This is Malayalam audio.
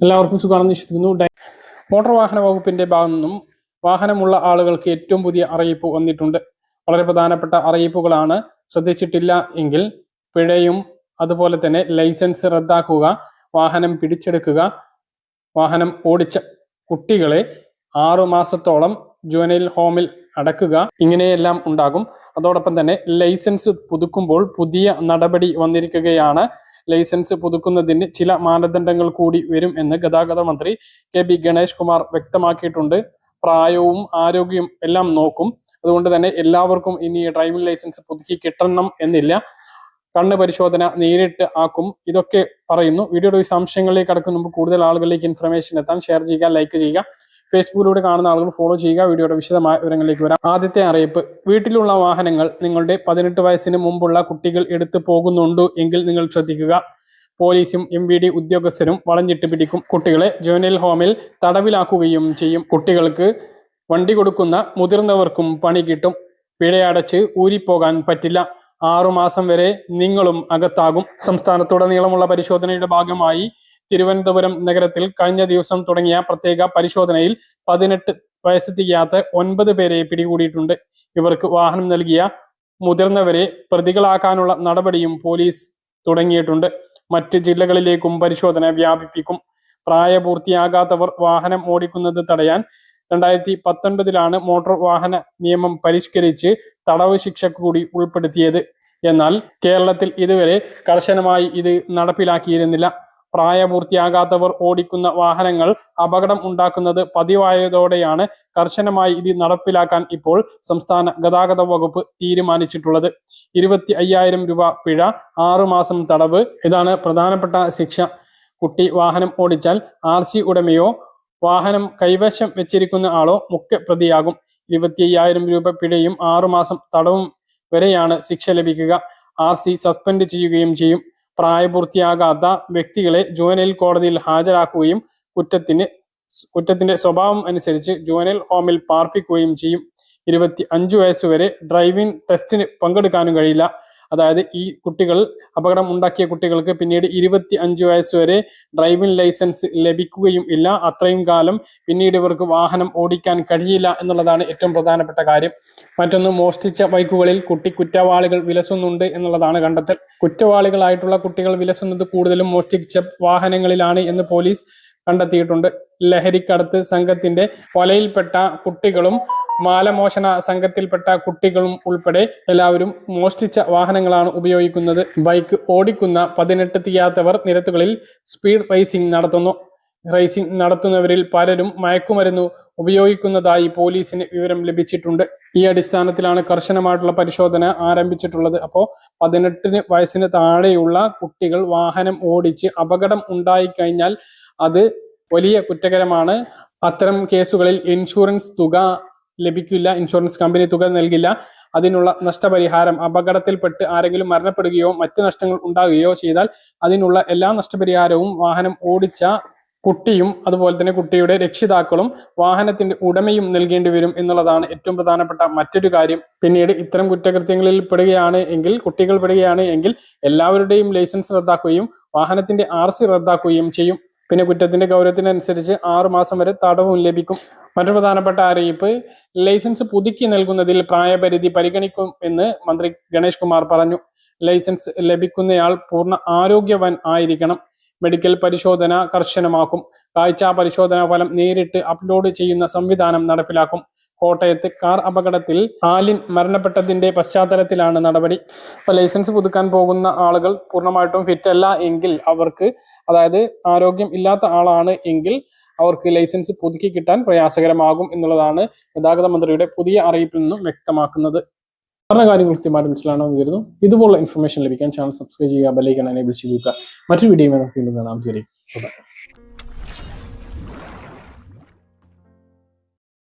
എല്ലാവർക്കും സുഖമാണെന്ന് വിശ്വസിക്കുന്നു. മോട്ടോർ വാഹന വകുപ്പിന്റെ ഭാഗത്തു നിന്നും വാഹനമുള്ള ആളുകൾക്ക് ഏറ്റവും പുതിയ അറിയിപ്പ് വന്നിട്ടുണ്ട്. വളരെ പ്രധാനപ്പെട്ട അറിയിപ്പുകളാണ്. ശ്രദ്ധിച്ചിട്ടില്ല എങ്കിൽ പിഴയും അതുപോലെ തന്നെ ലൈസൻസ് റദ്ദാക്കുക, വാഹനം പിടിച്ചെടുക്കുക, വാഹനം ഓടിച്ച കുട്ടികളെ 6 മാസത്തോളം ജുവനൈൽ ഹോമിൽ അടക്കുക, ഇങ്ങനെയെല്ലാം ഉണ്ടാകും. അതോടൊപ്പം തന്നെ ലൈസൻസ് പുതുക്കുമ്പോൾ പുതിയ നടപടി വന്നിരിക്കുകയാണ്. ലൈസൻസ് പുതുക്കുന്നതിന് ചില മാനദണ്ഡങ്ങൾ കൂടി വരും എന്ന് ഗതാഗത മന്ത്രി കെ.ബി. ഗണേഷ് കുമാർ വ്യക്തമാക്കിയിട്ടുണ്ട്. പ്രായവും ആരോഗ്യവും എല്ലാം നോക്കും. അതുകൊണ്ട് തന്നെ എല്ലാവർക്കും ഇനി ഡ്രൈവിംഗ് ലൈസൻസ് പുതുക്കി കിട്ടണം എന്നില്ല. കണ്ണ് പരിശോധന നേരിട്ട് ആക്കും. ഇതൊക്കെ പറയുന്നു. വീഡിയോയുടെ വിശദാംശങ്ങളിലേക്ക് കടക്കുന്ന മുമ്പ് കൂടുതൽ ആളുകളിലേക്ക് ഇൻഫർമേഷൻ എത്താൻ ഷെയർ ചെയ്യുക, ലൈക്ക് ചെയ്യുക. ഫേസ്ബുക്കിലൂടെ കാണുന്ന ആളുകൾ ഫോളോ ചെയ്യുക. വീഡിയോയുടെ വിശദമായ വിവരങ്ങളിലേക്ക് വരാം. ആദ്യത്തെ അറിയിപ്പ്: വീട്ടിലുള്ള വാഹനങ്ങൾ നിങ്ങളുടെ 18 വയസ്സിന് മുമ്പുള്ള കുട്ടികൾ എടുത്തു പോകുന്നുണ്ടോ എങ്കിൽ നിങ്ങൾ ശ്രദ്ധിക്കുക. പോലീസും MVD ഉദ്യോഗസ്ഥരും വളഞ്ഞിട്ട് പിടിക്കും. കുട്ടികളെ ജുവനൈൽ ഹോമിൽ തടവിലാക്കുകയും ചെയ്യും. കുട്ടികൾക്ക് വണ്ടി കൊടുക്കുന്ന മുതിർന്നവർക്കും പണി കിട്ടും. പിഴയടച്ച് ഊരിപ്പോകാൻ പറ്റില്ല. 6 മാസം വരെ നിങ്ങളും അകത്താകും. സംസ്ഥാനത്തുടനീളമുള്ള പരിശോധനയുടെ ഭാഗമായി തിരുവനന്തപുരം നഗരത്തിൽ കഴിഞ്ഞ ദിവസം തുടങ്ങിയ പ്രത്യേക പരിശോധനയിൽ 18 വയസ്സ് തികയാത്ത 9 പേരെ പിടികൂടിയിട്ടുണ്ട്. ഇവർക്ക് വാഹനം നൽകിയ മുതിർന്നവരെ പ്രതികളാക്കാനുള്ള നടപടിയും പോലീസ് തുടങ്ങിയിട്ടുണ്ട്. മറ്റ് ജില്ലകളിലേക്കും പരിശോധന വ്യാപിപ്പിക്കും. പ്രായപൂർത്തിയാകാത്തവർ വാഹനം ഓടിക്കുന്നത് തടയാൻ 2019 മോട്ടോർ വാഹന നിയമം പരിഷ്കരിച്ച് തടവ് ശിക്ഷ കൂടി ഉൾപ്പെടുത്തിയത്. എന്നാൽ കേരളത്തിൽ ഇതുവരെ കർശനമായി ഇത് നടപ്പിലാക്കിയിരുന്നില്ല. പ്രായപൂർത്തിയാകാത്തവർ ഓടിക്കുന്ന വാഹനങ്ങൾ അപകടം ഉണ്ടാക്കുന്നത് പതിവായതോടെയാണ് കർശനമായി ഇത് നടപ്പിലാക്കാൻ ഇപ്പോൾ സംസ്ഥാന ഗതാഗത വകുപ്പ് തീരുമാനിച്ചിട്ടുള്ളത്. 25,000 രൂപ പിഴ, 6 മാസം തടവ്, ഇതാണ് പ്രധാനപ്പെട്ട ശിക്ഷ. കുട്ടി വാഹനം ഓടിച്ചാൽ RC ഉടമയോ വാഹനം കൈവശം വെച്ചിരിക്കുന്ന ആളോ മുഖ്യ പ്രതിയാകും. 25,000 രൂപ പിഴയും 6 മാസം തടവും വരെയാണ് ശിക്ഷ ലഭിക്കുക. RC സസ്പെൻഡ് ചെയ്യുകയും ചെയ്യും. പ്രായപൂർത്തിയാകാത്ത വ്യക്തികളെ ജുവനൈൽ കോടതിയിൽ ഹാജരാക്കുകയും കുറ്റത്തിന്റെ സ്വഭാവം അനുസരിച്ച് ജുവനൈൽ ഹോമിൽ പാർപ്പിക്കുകയും ചെയ്യും. 25 വയസ്സുവരെ ഡ്രൈവിംഗ് ടെസ്റ്റിന് പങ്കെടുക്കാനും കഴിയില്ല. അതായത് ഈ കുട്ടികൾ അപകടം ഉണ്ടാക്കിയ കുട്ടികൾക്ക് പിന്നീട് 25 വയസ്സുവരെ ഡ്രൈവിംഗ് ലൈസൻസ് ലഭിക്കുകയും ഇല്ല. അത്രയും കാലം പിന്നീട് ഇവർക്ക് വാഹനം ഓടിക്കാൻ കഴിയില്ല എന്നുള്ളതാണ് ഏറ്റവും പ്രധാനപ്പെട്ട കാര്യം. മറ്റൊന്ന്, മോഷ്ടിച്ച ബൈക്കുകളിൽ കുറ്റവാളികൾ വിലസുന്നുണ്ട് എന്നുള്ളതാണ് കണ്ടെത്തൽ. കുറ്റവാളികളായിട്ടുള്ള കുട്ടികൾ വിലസുന്നത് കൂടുതലും മോഷ്ടിച്ച വാഹനങ്ങളിലാണ് എന്ന് പോലീസ് കണ്ടെത്തിയിട്ടുണ്ട്. ലഹരിക്കടത്ത് സംഘത്തിന്റെ വലയിൽപ്പെട്ട കുട്ടികളും മാലമോഷണ സംഘത്തിൽപ്പെട്ട കുട്ടികളും ഉൾപ്പെടെ എല്ലാവരും മോഷ്ടിച്ച വാഹനങ്ങളാണ് ഉപയോഗിക്കുന്നത്. ബൈക്ക് ഓടിക്കുന്ന 18 തികയാത്തവർ നിരത്തുകളിൽ സ്പീഡ് റേസിംഗ് നടത്തുന്നു. റേസിംഗ് നടത്തുന്നവരിൽ പലരും മയക്കുമരുന്ന് ഉപയോഗിക്കുന്നതായി പോലീസിന് വിവരം ലഭിച്ചിട്ടുണ്ട്. ഈ അടിസ്ഥാനത്തിലാണ് കർശനമായിട്ടുള്ള പരിശോധന ആരംഭിച്ചിട്ടുള്ളത്. അപ്പോൾ 18 വയസ്സിന് താഴെയുള്ള കുട്ടികൾ വാഹനം ഓടിച്ച് അപകടം ഉണ്ടായിക്കഴിഞ്ഞാൽ അത് വലിയ കുറ്റകരമാണ്. അത്തരം കേസുകളിൽ ഇൻഷുറൻസ് തുക ലഭിക്കില്ല. ഇൻഷുറൻസ് കമ്പനി തുക നൽകില്ല. അതിനുള്ള നഷ്ടപരിഹാരം, അപകടത്തിൽപ്പെട്ട് ആരെങ്കിലും മരണപ്പെടുകയോ മറ്റ് നഷ്ടങ്ങൾ ഉണ്ടാകുകയോ ചെയ്താൽ അതിനുള്ള എല്ലാ നഷ്ടപരിഹാരവും വാഹനം ഓടിച്ച കുട്ടിയും അതുപോലെ തന്നെ കുട്ടിയുടെ രക്ഷിതാക്കളും വാഹനത്തിന്റെ ഉടമയും നൽകേണ്ടി വരും എന്നുള്ളതാണ് ഏറ്റവും പ്രധാനപ്പെട്ട മറ്റൊരു കാര്യം. പിന്നീട് ഇത്തരം കുറ്റകൃത്യങ്ങളിൽ പെടുകയാണ് എങ്കിൽ, കുട്ടികൾ പെടുകയാണ് എങ്കിൽ എല്ലാവരുടെയും ലൈസൻസ് റദ്ദാക്കുകയും വാഹനത്തിന്റെ RC റദ്ദാക്കുകയും ചെയ്യും. പിന്നെ കുറ്റത്തിന്റെ ഗൗരവത്തിനനുസരിച്ച് 6 മാസം വരെ തടവും ലഭിക്കും. മറ്റൊരു പ്രധാനപ്പെട്ട അറിയിപ്പ്: ലൈസൻസ് പുതുക്കി നൽകുന്നതിൽ പ്രായപരിധി പരിഗണിക്കും എന്ന് മന്ത്രി ഗണേഷ് കുമാർ പറഞ്ഞു. ലൈസൻസ് ലഭിക്കുന്നയാൾ പൂർണ്ണ ആരോഗ്യവാൻ ആയിരിക്കണം. മെഡിക്കൽ പരിശോധന കർശനമാക്കും. കാഴ്ചാ പരിശോധനാ ഫലം നേരിട്ട് അപ്ലോഡ് ചെയ്യുന്ന സംവിധാനം നടപ്പിലാക്കും. കോട്ടയത്ത് കാർ അപകടത്തിൽ ആലിൻ മരണപ്പെട്ടതിന്റെ പശ്ചാത്തലത്തിലാണ് നടപടി. അപ്പോൾ ലൈസൻസ് പുതുക്കാൻ പോകുന്ന ആളുകൾ പൂർണ്ണമായിട്ടും ഫിറ്റ് അല്ല എങ്കിൽ അവർക്ക്, അതായത് ആരോഗ്യം ഇല്ലാത്ത ആളാണ് എങ്കിൽ അവർക്ക് ലൈസൻസ് പുതുക്കി കിട്ടാൻ പ്രയാസകരമാകും എന്നുള്ളതാണ് ഗതാഗത മന്ത്രിയുടെ പുതിയ അറിയിപ്പിൽ നിന്നും വ്യക്തമാക്കുന്നത്. പറഞ്ഞ കാര്യങ്ങൾ കൃത്യമായിട്ട് മനസ്സിലാണെന്ന് കരുതുന്നു. ഇതുപോലുള്ള ഇൻഫർമേഷൻ ലഭിക്കാൻ ചാനൽ സബ്സ്ക്രൈബ് ചെയ്യുക, ബെൽ ഐക്കൺ എനേബിൾ ചെയ്യുക. മറ്റൊരു വീഡിയോ നമുക്ക് വീണ്ടും കാണാം.